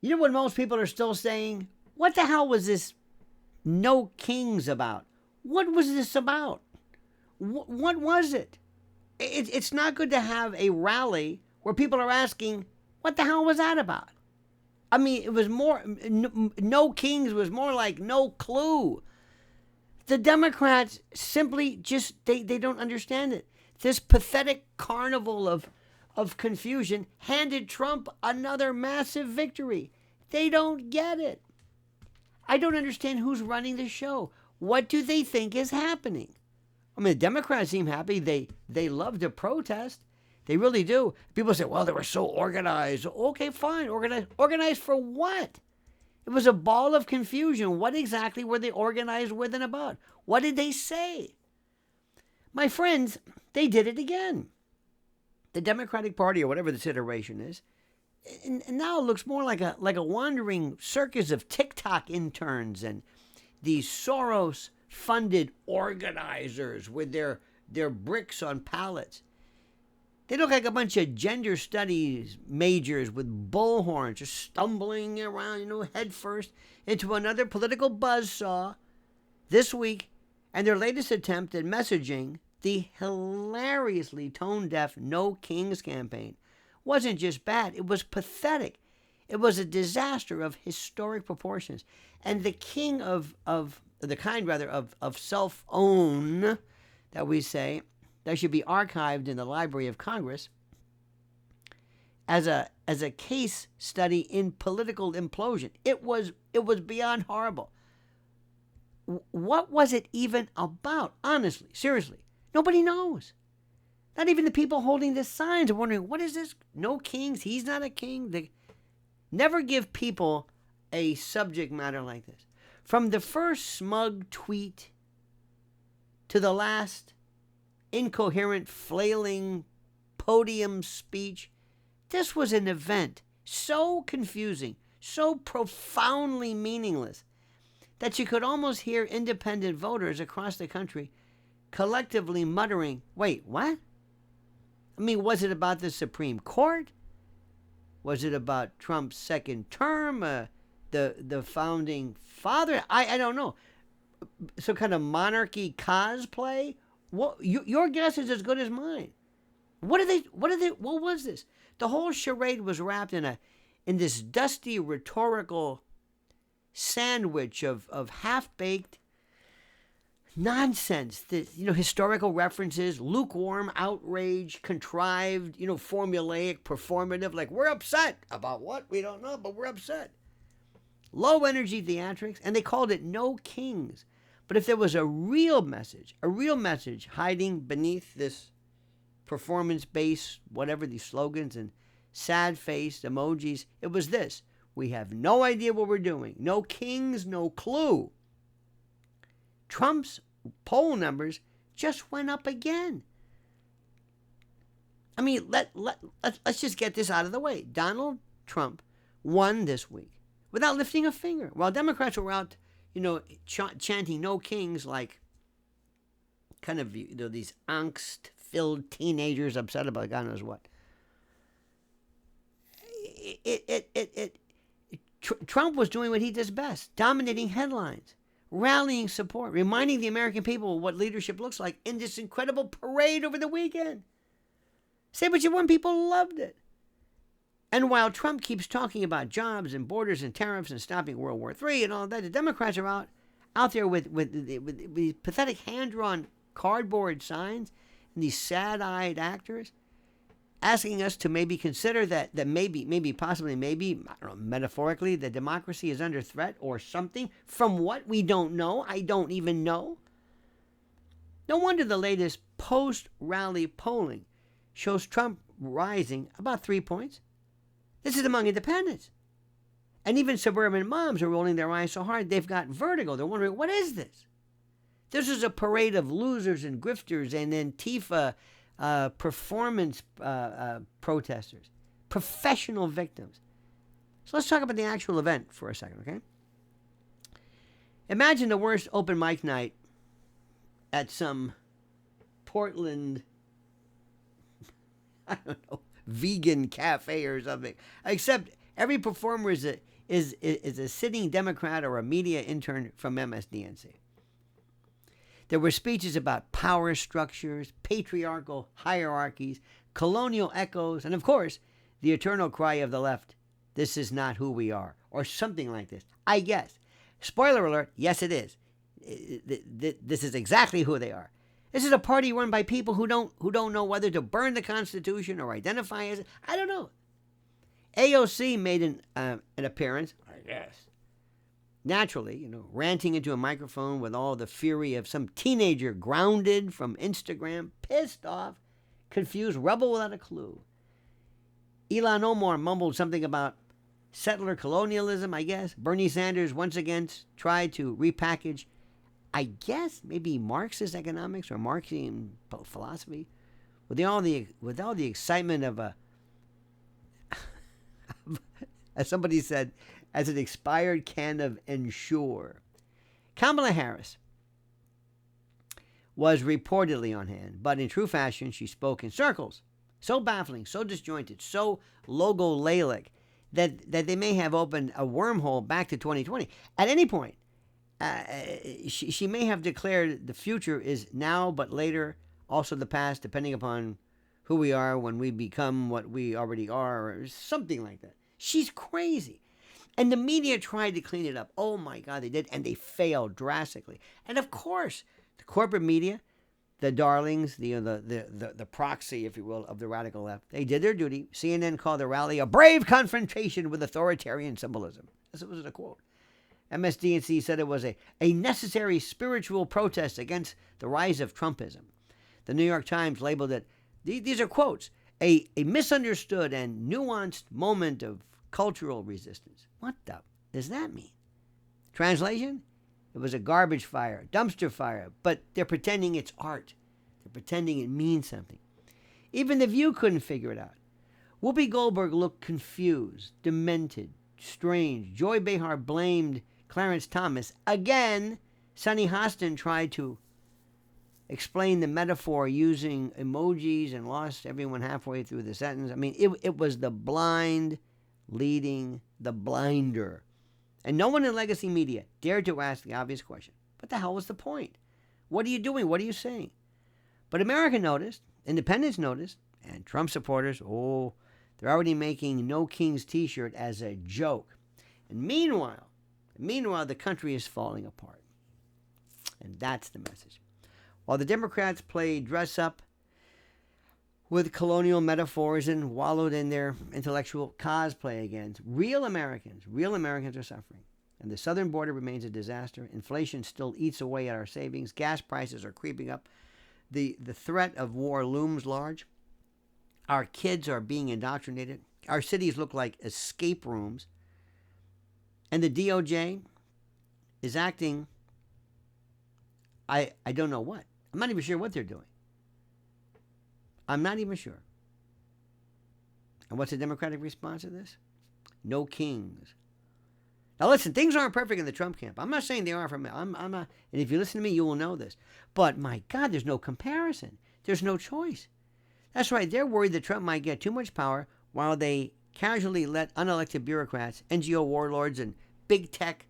You know what most people are still saying? What the hell was this no kings about? What was this about? What was it? It's not good to have a rally where people are asking, what the hell was that about? I mean, it was more, no kings was more like no clue. The Democrats simply just, they don't understand it. This pathetic carnival of confusion handed Trump another massive victory. They don't get it. I don't understand who's running the show. What do they think is happening? I mean, the Democrats seem happy. They love to protest. They really do. People say, well, they were so organized. Okay, fine. Organized. Organized for what? It was a ball of confusion. What exactly were they organized with and about? What did they say? My friends, they did it again. The Democratic Party, or whatever this iteration is, and now it looks more like a wandering circus of TikTok interns and these Soros-funded organizers with their bricks on pallets. They look like a bunch of gender studies majors with bullhorns just stumbling around, head first into another political buzzsaw this week, and their latest attempt at messaging the hilariously tone-deaf No Kings campaign wasn't just bad, it was pathetic. It was a disaster of historic proportions. And the king of self-own that we say, that should be archived in the Library of Congress as a case study in political implosion. It was beyond horrible. What was it even about? Honestly, seriously, nobody knows. Not even the people holding the signs are wondering, what is this? No kings, he's not a king. They never give people a subject matter like this. From the first smug tweet to the last incoherent, flailing podium speech, this was an event so confusing, so profoundly meaningless, that you could almost hear independent voters across the country collectively muttering, wait, what? I mean, was it about the Supreme Court? Was it about Trump's second term? The founding father? I don't know. Some kind of monarchy cosplay? Your guess is as good as mine. What was this? The whole charade was wrapped in this dusty rhetorical sandwich of half-baked nonsense. Historical references, lukewarm outrage, contrived, formulaic, performative, like we're upset about what? We don't know, but we're upset. Low energy theatrics, and they called it No Kings. But if there was a real message hiding beneath this performance-based, whatever, these slogans and sad-faced emojis, it was this: we have no idea what we're doing. No kings, no clue. Trump's poll numbers just went up again. I mean, let's just get this out of the way. Donald Trump won this week without lifting a finger, while Democrats were out, chanting "No Kings" like kind of these angst-filled teenagers upset about God knows what. Trump was doing what he does best: dominating headlines, rallying support, reminding the American people what leadership looks like in this incredible parade over the weekend. Say what you want, people loved it. And while Trump keeps talking about jobs and borders and tariffs and stopping World War III and all that, the Democrats are out there with these pathetic hand-drawn cardboard signs and these sad-eyed actors asking us to maybe consider that possibly, I don't know, metaphorically, that democracy is under threat or something. From what? We don't know. I don't even know. No wonder the latest post-rally polling shows Trump rising about 3 points. This is among independents. And even suburban moms are rolling their eyes so hard they've got vertigo. They're wondering, what is this? This is a parade of losers and grifters and Antifa performance protesters, professional victims. So let's talk about the actual event for a second, okay? Imagine the worst open mic night at some Portland, I don't know, vegan cafe or something. Except Every performer is a sitting Democrat or a media intern from MSDNC. There were speeches about power structures, patriarchal hierarchies, colonial echoes, and of course, the eternal cry of the left, this is not who we are, or something like this. I guess. Spoiler alert, yes it is. This is exactly who they are. This is a party run by people who don't know whether to burn the Constitution or identify as it. I don't know. AOC made an appearance, I guess. Naturally, ranting into a microphone with all the fury of some teenager grounded from Instagram, pissed off, confused, rebel without a clue. Elon Omar mumbled something about settler colonialism, I guess. Bernie Sanders once again tried to repackage, I guess, maybe Marxist economics or Marxian philosophy with all the excitement of a, as somebody said, as an expired can of Ensure. Kamala Harris was reportedly on hand, but in true fashion, she spoke in circles. So baffling, so disjointed, so logo-lalic that they may have opened a wormhole back to 2020. At any point, she may have declared the future is now, but later, also the past, depending upon who we are when we become what we already are, or something like that. She's crazy. And the media tried to clean it up. Oh my God, they did, and they failed drastically. And of course, the corporate media, the darlings, the proxy, if you will, of the radical left, they did their duty. CNN called the rally a brave confrontation with authoritarian symbolism. This was a quote. MSDNC said it was a necessary spiritual protest against the rise of Trumpism. The New York Times labeled it, these are quotes, a misunderstood and nuanced moment of cultural resistance. What the does that mean? Translation? It was a garbage fire, dumpster fire, but they're pretending it's art. They're pretending it means something. Even The View couldn't figure it out. Whoopi Goldberg looked confused, demented, strange. Joy Behar blamed Clarence Thomas. Again, Sunny Hostin tried to explain the metaphor using emojis and lost everyone halfway through the sentence. I mean, it was the blind leading the blinder. And no one in legacy media dared to ask the obvious question. What the hell was the point? What are you doing? What are you saying? But America noticed, independents noticed, and Trump supporters, they're already making No Kings t-shirt as a joke. And meanwhile, the country is falling apart. And that's the message. While the Democrats play dress up with colonial metaphors and wallowed in their intellectual cosplay again, real Americans are suffering. And the southern border remains a disaster. Inflation still eats away at our savings. Gas prices are creeping up. The threat of war looms large. Our kids are being indoctrinated. Our cities look like escape rooms. And the DOJ is acting, I don't know what. I'm not even sure what they're doing. I'm not even sure. And what's the Democratic response to this? No kings. Now listen, things aren't perfect in the Trump camp. I'm not saying they are for me. I'm not, and if you listen to me, you will know this. But my God, there's no comparison. There's no choice. That's right. They're worried that Trump might get too much power while they casually let unelected bureaucrats, NGO warlords, and big tech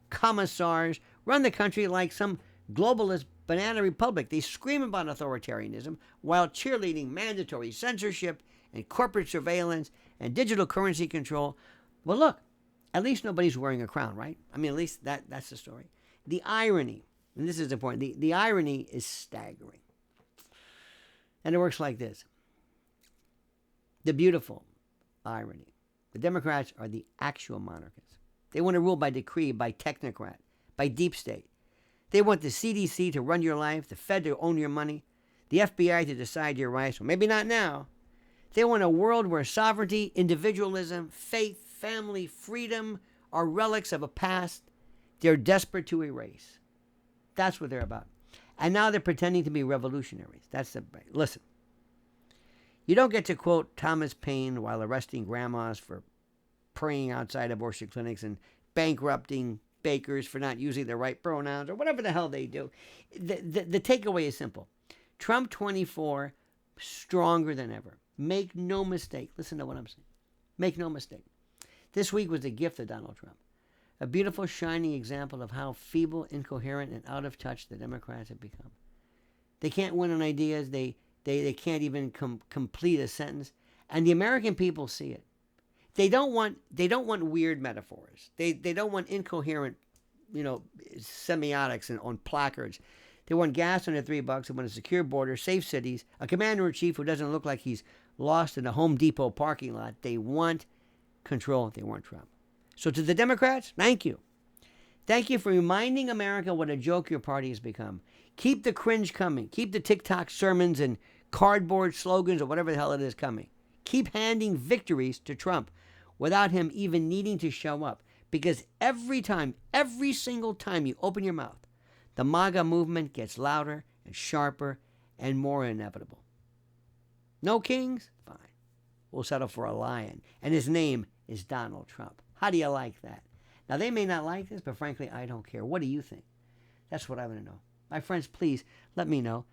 commissars run the country like some globalist banana republic. They scream about authoritarianism while cheerleading mandatory censorship and corporate surveillance and digital currency control. Well, look, at least nobody's wearing a crown, right? I mean, at least that's the story. The irony, and this is important, the irony is staggering. And it works like this. The beautiful irony. The Democrats are the actual monarchists. They want to rule by decree, by technocrat, by deep state. They want the CDC to run your life, the Fed to own your money, the FBI to decide your rights. Well, maybe not now. They want a world where sovereignty, individualism, faith, family, freedom are relics of a past they're desperate to erase. That's what they're about. And now they're pretending to be revolutionaries. Listen. You don't get to quote Thomas Paine while arresting grandmas for praying outside abortion clinics and bankrupting bakers for not using the right pronouns or whatever the hell they do. The takeaway is simple. Trump 24, stronger than ever. Make no mistake. Listen to what I'm saying. Make no mistake. This week was the gift of Donald Trump. A beautiful, shining example of how feeble, incoherent, and out of touch the Democrats have become. They can't win on ideas. They can't even complete a sentence. And the American people see it. They don't want weird metaphors. They don't want incoherent, semiotics on placards. They want gas under $3. They want a secure border, safe cities, a commander-in-chief who doesn't look like he's lost in a Home Depot parking lot. They want control. They want Trump. So to the Democrats, thank you. Thank you for reminding America what a joke your party has become. Keep the cringe coming. Keep the TikTok sermons and cardboard slogans or whatever the hell it is coming. Keep handing victories to Trump without him even needing to show up. Because every single time you open your mouth, the MAGA movement gets louder and sharper and more inevitable. No kings? Fine. We'll settle for a lion. And his name is Donald Trump. How do you like that? Now, they may not like this, but frankly, I don't care. What do you think? That's what I want to know. My friends, please let me know.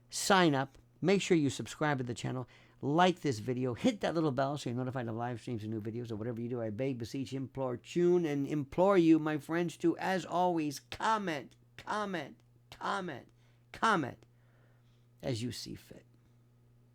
Sign up. Make sure you subscribe to the channel. Like this video. Hit that little bell so you're notified of live streams and new videos or whatever you do. I beg, beseech, implore, tune, and implore you, my friends, to, as always, comment as you see fit.